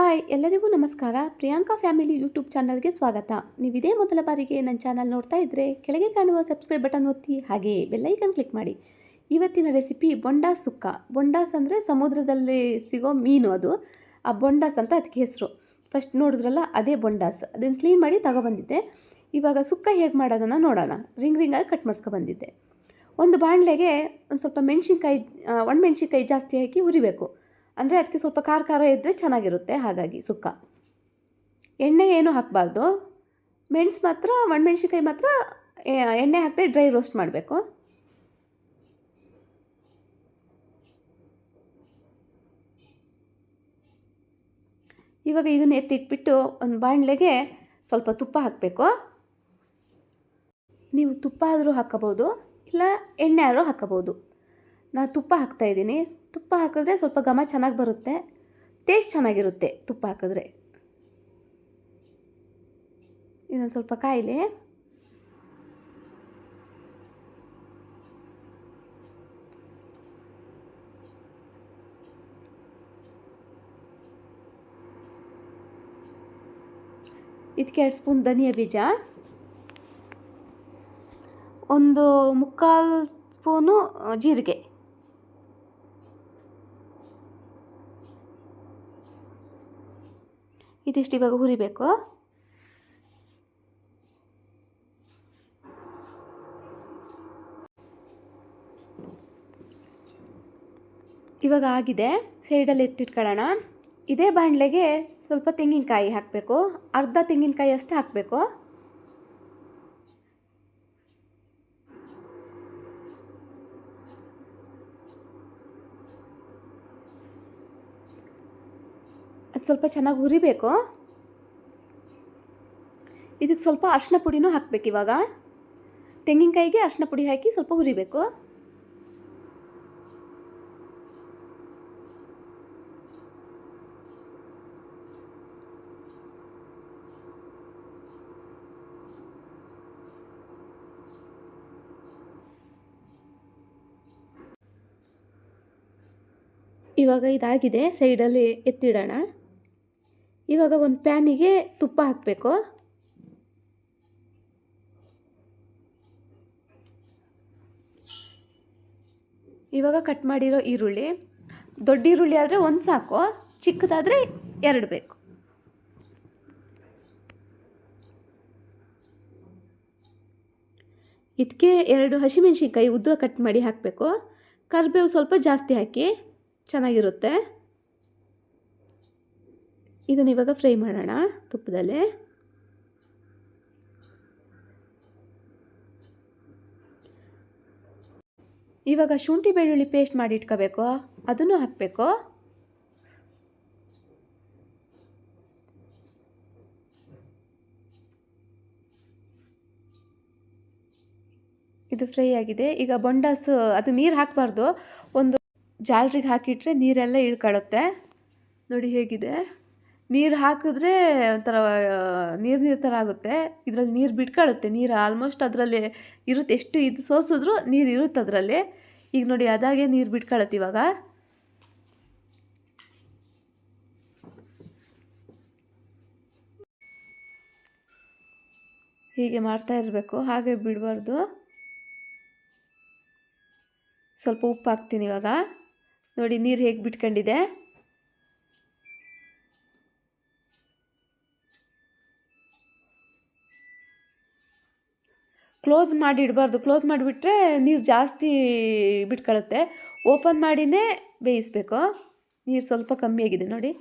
Hi ಎಲ್ಲರಿಗೂ ನಮಸ್ಕಾರ. Priyanka family YouTube ಚಾನಲ್ಗೆ ಸ್ವಾಗತ. ನೀವು ಇದೇ ಮೊದಲ ಬಾರಿಗೆ ನನ್ನ ಚಾನಲ್ ನೋಡ್ತಾ ಇದ್ದರೆ ಕೆಳಗೆ ಕಾಣುವ ಸಬ್ಸ್ಕ್ರೈಬ್ ಬಟನ್ ಒತ್ತಿ ಹಾಗೆ ಬೆಲ್ಲೈಕನ್ ಕ್ಲಿಕ್ ಮಾಡಿ. ಇವತ್ತಿನ ರೆಸಿಪಿ ಬೊಂಡಾಸ್ ಸುಕ್ಕ. ಬೊಂಡಾಸ್ ಅಂದರೆ ಸಮುದ್ರದಲ್ಲಿ ಸಿಗೋ ಮೀನು, ಅದು ಆ ಬೊಂಡಾಸ್ ಅಂತ ಅದಕ್ಕೆ ಹೆಸರು. ಫಸ್ಟ್ ನೋಡಿದ್ರಲ್ಲ ಅದೇ ಬೊಂಡಾಸ್, ಅದನ್ನು ಕ್ಲೀನ್ ಮಾಡಿ ತಗೊಬಂದಿದ್ದೆ. ಇವಾಗ ಸುಕ್ಕ ಹೇಗೆ ಮಾಡೋದನ್ನು ನೋಡೋಣ. ರಿಂಗಾಗಿ ಕಟ್ ಮಾಡಿಸ್ಕೊಬಂದಿದ್ದೆ. ಒಂದು ಬಾಣಲೆಗೆ ಒಂದು ಸ್ವಲ್ಪ ಒಣಮೆಣ್ಸಿನ್ಕಾಯಿ ಜಾಸ್ತಿ ಹಾಕಿ ಹುರಿಬೇಕು. ಅಂದರೆ ಅದಕ್ಕೆ ಸ್ವಲ್ಪ ಖಾರ ಖಾರ ಇದ್ದರೆ ಚೆನ್ನಾಗಿರುತ್ತೆ. ಹಾಗಾಗಿ ಸುಕ್ಕ ಎಣ್ಣೆ ಏನೂ ಹಾಕಬಾರ್ದು. ಒಣಮೆಣ್ಸಿನ್ಕಾಯಿ ಮಾತ್ರ ಎಣ್ಣೆ ಹಾಕದೆ ಡ್ರೈ ರೋಸ್ಟ್ ಮಾಡಬೇಕು. ಇವಾಗ ಇದನ್ನು ಎತ್ತಿಟ್ಬಿಟ್ಟು ಒಂದು ಬಾಣಲೆಗೆ ಸ್ವಲ್ಪ ತುಪ್ಪ ಹಾಕಬೇಕು. ನೀವು ತುಪ್ಪ ಆದರೂ ಹಾಕಬಹುದು, ಇಲ್ಲ ಎಣ್ಣೆ ಆದರೂ ಹಾಕಬಹುದು. ನಾನು ತುಪ್ಪ ಹಾಕ್ತಾಯಿದ್ದೀನಿ. ತುಪ್ಪ ಹಾಕಿದ್ರೆ ಸ್ವಲ್ಪ ಘಮ ಚೆನ್ನಾಗಿ ಬರುತ್ತೆ, ಟೇಸ್ಟ್ ಚೆನ್ನಾಗಿರುತ್ತೆ ತುಪ್ಪ ಹಾಕಿದ್ರೆ. ಇನ್ನೊಂದು ಸ್ವಲ್ಪ ಕಾಯಿಲೆ. ಇದಕ್ಕೆ 2 ಸ್ಪೂನ್ ಧನಿಯಾ ಬೀಜ, ಒಂದು 3/4 ಸ್ಪೂನು ಜೀರಿಗೆ, ಇದಿಷ್ಟು ಇವಾಗ ಹುರಿಬೇಕು. ಇವಾಗ ಆಗಿದೆ, ಸೈಡಲ್ಲಿ ಎತ್ತಿಟ್ಕೊಳ್ಳೋಣ. ಇದೇ ಬಾಣಲೆಗೆ ಸ್ವಲ್ಪ ತೆಂಗಿನಕಾಯಿ ಹಾಕಬೇಕು. ಅರ್ಧ ತೆಂಗಿನಕಾಯಿ ಅಷ್ಟು ಹಾಕಬೇಕು. ಅದು ಸ್ವಲ್ಪ ಚೆನ್ನಾಗಿ ಹುರಿಬೇಕು. ಇದಕ್ಕೆ ಸ್ವಲ್ಪ ಅರಿಶಿನ ಪುಡಿನೂ ಹಾಕಬೇಕು. ಇವಾಗ ತೆಂಗಿನಕಾಯಿಗೆ ಅರಿಶಿನ ಪುಡಿ ಹಾಕಿ ಸ್ವಲ್ಪ ಹುರಿಬೇಕು. ಇವಾಗ ಇದಾಗಿದೆ, ಸೈಡಲ್ಲಿ ಎತ್ತಿಡೋಣ. ಇವಾಗ ಒಂದು ಪ್ಯಾನಿಗೆ ತುಪ್ಪ ಹಾಕಬೇಕು. ಇವಾಗ ಕಟ್ ಮಾಡಿರೋ ಈರುಳ್ಳಿ, ದೊಡ್ಡ ಈರುಳ್ಳಿ ಆದರೆ 1 ಸಾಕು, ಚಿಕ್ಕದಾದರೆ 2 ಬೇಕು. ಇದಕ್ಕೆ 2 ಹಸಿಮೆಣಸಿನ್ಕಾಯಿ ಉದ್ದ ಕಟ್ ಮಾಡಿ ಹಾಕಬೇಕು. ಕರಿಬೇವು ಸ್ವಲ್ಪ ಜಾಸ್ತಿ ಹಾಕಿ, ಚೆನ್ನಾಗಿರುತ್ತೆ. ಇದನ್ನು ಇವಾಗ ಫ್ರೈ ಮಾಡೋಣ ತುಪ್ಪದಲ್ಲೇ. ಇವಾಗ ಶುಂಠಿ ಬೆಳ್ಳುಳ್ಳಿ ಪೇಸ್ಟ್ ಮಾಡಿ ಇಟ್ಕೋಬೇಕು, ಅದನ್ನು ಹಾಕಬೇಕು. ಇದು ಫ್ರೈ ಆಗಿದೆ. ಈಗ ಬೊಂಡಾಸ್, ಅದು ನೀರು ಹಾಕಬಾರ್ದು, ಒಂದು ಜಾಲರಿಗೆ ಹಾಕಿಟ್ರೆ ನೀರೆಲ್ಲ ಇಳ್ಕೊಳ್ಳುತ್ತೆ. ನೋಡಿ ಹೇಗಿದೆ, ನೀರು ಹಾಕಿದ್ರೆ ಒಂಥರ ನೀರು ಥರ ಆಗುತ್ತೆ. ಇದರಲ್ಲಿ ನೀರು ಬಿಟ್ಕೊಳ್ಳುತ್ತೆ. ನೀರು ಆಲ್ಮೋಸ್ಟ್ ಅದರಲ್ಲಿ ಇರುತ್ತೆ, ಎಷ್ಟು ಇದು ಸೋಸಿದ್ರೂ ನೀರು ಇರುತ್ತೆ ಅದರಲ್ಲಿ. ಈಗ ನೋಡಿ ಅದಾಗೆ ನೀರು ಬಿಟ್ಕೊಳ್ಳುತ್ತೆ. ಇವಾಗ ಹೀಗೆ ಮಾಡ್ತಾ ಇರಬೇಕು, ಹಾಗೆ ಬಿಡಬಾರ್ದು. ಸ್ವಲ್ಪ ಉಪ್ಪು ಹಾಕ್ತೀನಿ ಇವಾಗ. ನೋಡಿ ನೀರು ಹೇಗೆ ಬಿಟ್ಕೊಂಡಿದೆ. ಕ್ಲೋಸ್ ಮಾಡಿ ಇಡಬಾರ್ದು. ಕ್ಲೋಸ್ ಮಾಡಿಬಿಟ್ರೆ ನೀರು ಜಾಸ್ತಿ ಬಿಟ್ಕೊಳ್ಳುತ್ತೆ. ಓಪನ್ ಮಾಡಿನೇ ಬೇಯಿಸಬೇಕು. ನೀರು ಸ್ವಲ್ಪ ಕಮ್ಮಿ ಆಗಿದೆ ನೋಡಿ.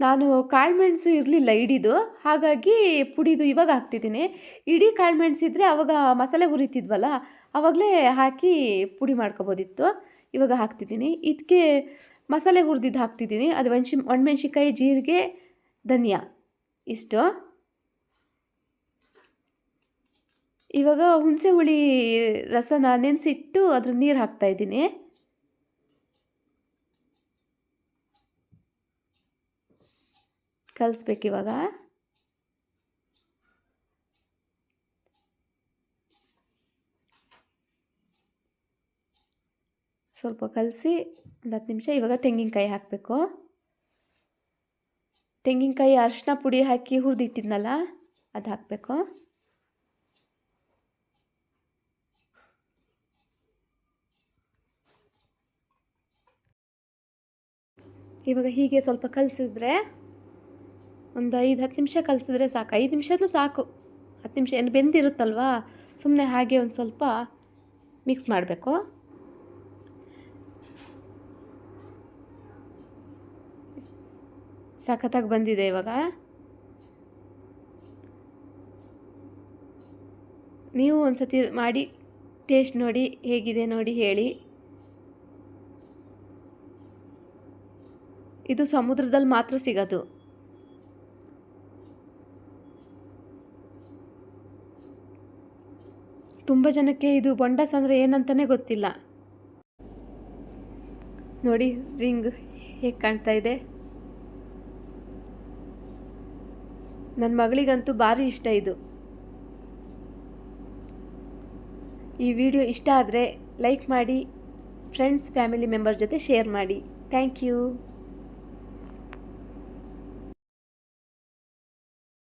ನಾನು ಕಾಳುಮೆಣಸು ಇರಲಿಲ್ಲ ಇಡೀದು, ಹಾಗಾಗಿ ಪುಡಿದು ಇವಾಗ ಹಾಕ್ತಿದ್ದೀನಿ. ಇಡೀ ಕಾಳುಮೆಣಸು ಇದ್ದರೆ ಆವಾಗ ಮಸಾಲೆ ಹುರಿತಿದ್ವಲ್ಲ, ಆವಾಗಲೇ ಹಾಕಿ ಪುಡಿ ಮಾಡ್ಕೊಬೋದಿತ್ತು. ಇವಾಗ ಹಾಕ್ತಿದ್ದೀನಿ. ಇದಕ್ಕೆ ಮಸಾಲೆ ಹುರಿದಿದ್ದು ಹಾಕ್ತಿದ್ದೀನಿ. ಅದು ಒಣಮೆಣ್ಸಿನ್ಕಾಯಿ, ಜೀರಿಗೆ, ಧನಿಯಾ ಇಷ್ಟು. ಇವಾಗ ಹುಣಸೆ ಹುಳಿ ರಸನ ನೆನೆಸಿಟ್ಟು ಅದ್ರ ನೀರು ಹಾಕ್ತಾಯಿದ್ದೀನಿ. ಕಲಿಸ್ಬೇಕು ಇವಾಗ. ಸ್ವಲ್ಪ ಕಲಸಿ ಒಂದು 10 ನಿಮಿಷ. ಇವಾಗ ತೆಂಗಿನಕಾಯಿ ಹಾಕಬೇಕು. ತೆಂಗಿನಕಾಯಿ ಅರಿಶಿನ ಪುಡಿ ಹಾಕಿ ಹುರಿದಿಟ್ಟಿದ್ನಲ್ಲ ಅದು ಹಾಕಬೇಕು. ಇವಾಗ ಹೀಗೆ ಸ್ವಲ್ಪ ಕಲಸಿದ್ರೆ ಒಂದು 5-10 ನಿಮಿಷ ಕಲಸಿದ್ರೆ ಸಾಕು. 5 ನಿಮಿಷನೂ ಸಾಕು, 10 ನಿಮಿಷ ಏನು ಬೆಂದಿರುತ್ತಲ್ವಾ. ಸುಮ್ಮನೆ ಹಾಗೆ ಒಂದು ಸ್ವಲ್ಪ ಮಿಕ್ಸ್ ಮಾಡಬೇಕು. ಸಖತ್ತಾಗಿ ಬಂದಿದೆ. ಇವಾಗ ನೀವು ಒಂದು ಸತಿ ಮಾಡಿ ಟೇಸ್ಟ್ ನೋಡಿ, ಹೇಗಿದೆ ನೋಡಿ ಹೇಳಿ. ಇದು ಸಮುದ್ರದಲ್ಲಿ ಮಾತ್ರ ಸಿಗೋದು. ತುಂಬ ಜನಕ್ಕೆ ಇದು ಬೊಂಡಾಸ್ ಅಂದರೆ ಏನಂತಲೇ ಗೊತ್ತಿಲ್ಲ. ನೋಡಿ ರಿಂಗ್ ಹೇಗೆ ಕಾಣ್ತಾ ಇದೆ. ನನ್ನ ಮಗಳಿಗಂತೂ ಭಾರಿ ಇಷ್ಟ ಇದು. ಈ ವಿಡಿಯೋ ಇಷ್ಟ ಆದರೆ ಲೈಕ್ ಮಾಡಿ, ಫ್ರೆಂಡ್ಸ್ ಫ್ಯಾಮಿಲಿ ಮೆಂಬರ್ ಜೊತೆ ಶೇರ್ ಮಾಡಿ. Thank you.